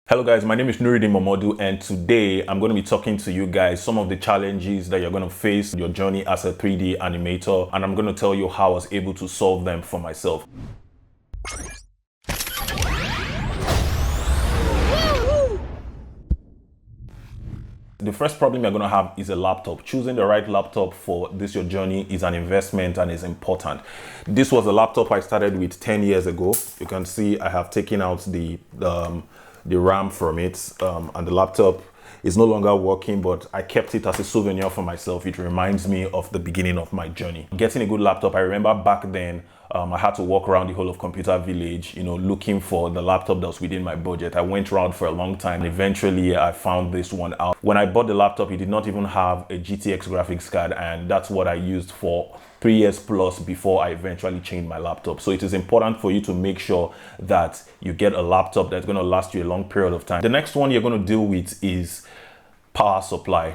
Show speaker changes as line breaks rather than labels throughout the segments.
Hello guys, my name is Nuruddin Momodu, and today I'm going to be talking to you guys some of the challenges that you're going to face in your journey as a 3D animator, and I'm going to tell you how I was able to solve them for myself. The first problem you're going to have is a laptop. Choosing the right laptop for your journey is an investment and is important. This was a laptop I started with 10 years ago. You can see I have taken out the RAM from it, and the laptop is no longer working, but I kept it as a souvenir for myself. It reminds me of the beginning of my journey. Getting a good laptop, I remember back then, I had to walk around the whole of Computer Village, looking for the laptop that was within my budget. I went around for a long time. Eventually, I found this one out. When I bought the laptop, it did not even have a GTX graphics card, and that's what I used for 3 years plus before I eventually changed my laptop. So it is important for you to make sure that you get a laptop that's going to last you a long period of time. The next one you're going to deal with is power supply.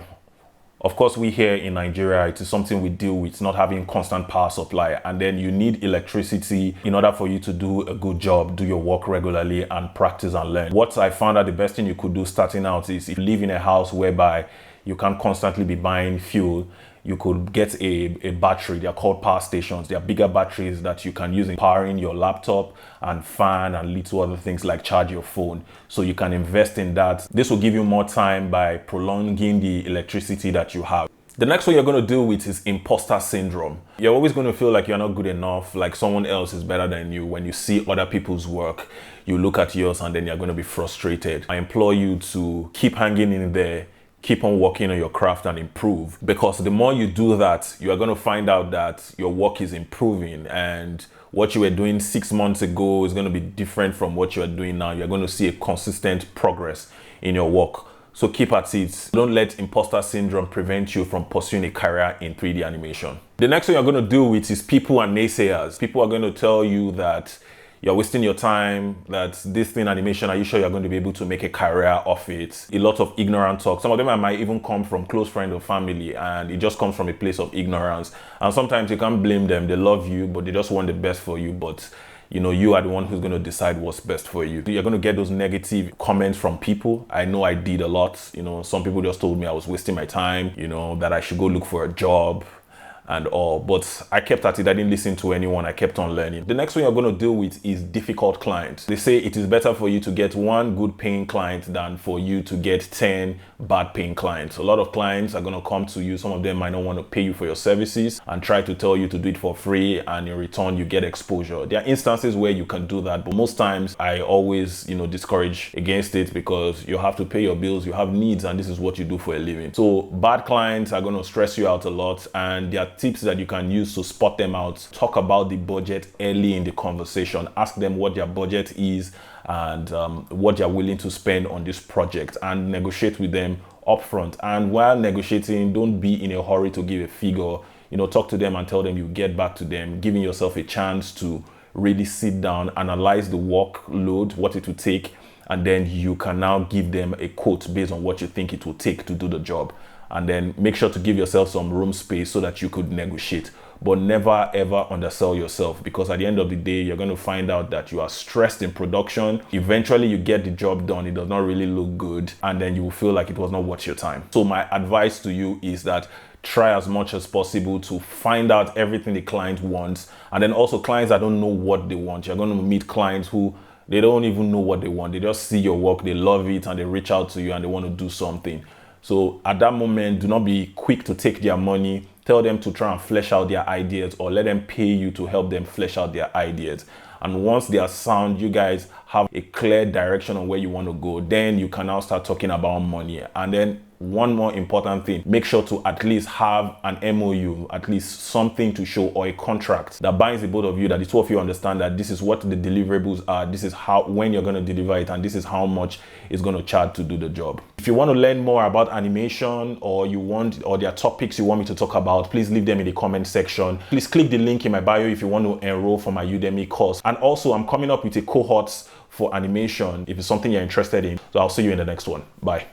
Of course, we here in Nigeria, it is something we deal with, not having constant power supply. And then you need electricity in order for you to do a good job, do your work regularly, and practice and learn. What I found that the best thing you could do starting out is if you live in a house whereby you can't constantly be buying fuel, you could get a battery. They are called power stations. They are bigger batteries that you can use in powering your laptop and fan and little other things like charge your phone. So you can invest in that. This will give you more time by prolonging the electricity that you have. The next one you're going to deal with is imposter syndrome. You're always going to feel like you're not good enough, like someone else is better than you. When you see other people's work, you look at yours and then you're going to be frustrated. I implore you to keep hanging in there. Keep on working on your craft and improve, because the more you do that, you are going to find out that your work is improving, and what you were doing 6 months ago is going to be different from what you are doing now. You're going to see a consistent progress in your work. So keep at it. Don't let imposter syndrome prevent you from pursuing a career in 3D animation. The next thing you're going to deal with is people and naysayers. People are going to tell you that you're wasting your time, that this thing animation, are you sure you're going to be able to make a career of it? A lot of ignorant talk. Some of them might even come from close friends or family, and it just comes from a place of ignorance. And sometimes you can't blame them. They love you, but they just want the best for you. But you are the one who's going to decide what's best for you. You're going to get those negative comments from people. I know I did a lot. Some people just told me I was wasting my time, that I should go look for a job and all, but I kept at it. I didn't listen to anyone. I kept on learning. The next one you're going to deal with is difficult clients. They say it is better for you to get one good paying client than for you to get 10 bad paying clients. A lot of clients are going to come to you. Some of them might not want to pay you for your services and try to tell you to do it for free, and in return you get exposure. There are instances where you can do that, but most times I always discourage against it, because you have to pay your bills, you have needs, and this is what you do for a living. So bad clients are going to stress you out a lot, and there are tips that you can use to spot them out. Talk about the budget early in the conversation. Ask them what their budget is and what they're willing to spend on this project, and negotiate with them upfront. And while negotiating, don't be in a hurry to give a figure. Talk to them and tell them you get back to them, giving yourself a chance to really sit down, analyze the workload, what it will take, and then you can now give them a quote based on what you think it will take to do the job. And then make sure to give yourself some room space so that you could negotiate. But never ever undersell yourself, because at the end of the day, you're going to find out that you are stressed in production. Eventually you get the job done, it does not really look good, and then you will feel like it was not worth your time. So my advice to you is that try as much as possible to find out everything the client wants. And then also clients that don't know what they want. You're going to meet clients who they don't even know what they want. They just see your work, they love it, and they reach out to you and they want to do something. So at that moment, do not be quick to take their money. Tell them to try and flesh out their ideas, or let them pay you to help them flesh out their ideas. And once they are sound, you guys have a clear direction on where you want to go, then you can now start talking about money. And then one more important thing, make sure to at least have an MOU, at least something to show, or a contract that binds the both of you, that the two of you understand that this is what the deliverables are, this is when you're going to deliver it, and this is how much it's going to charge to do the job. If you want to learn more about animation, or there are topics you want me to talk about, please leave them in the comment section. Please click the link in my bio if you want to enroll for my Udemy course. And also, I'm coming up with a cohort for animation if it's something you're interested in. So I'll see you in the next one. Bye.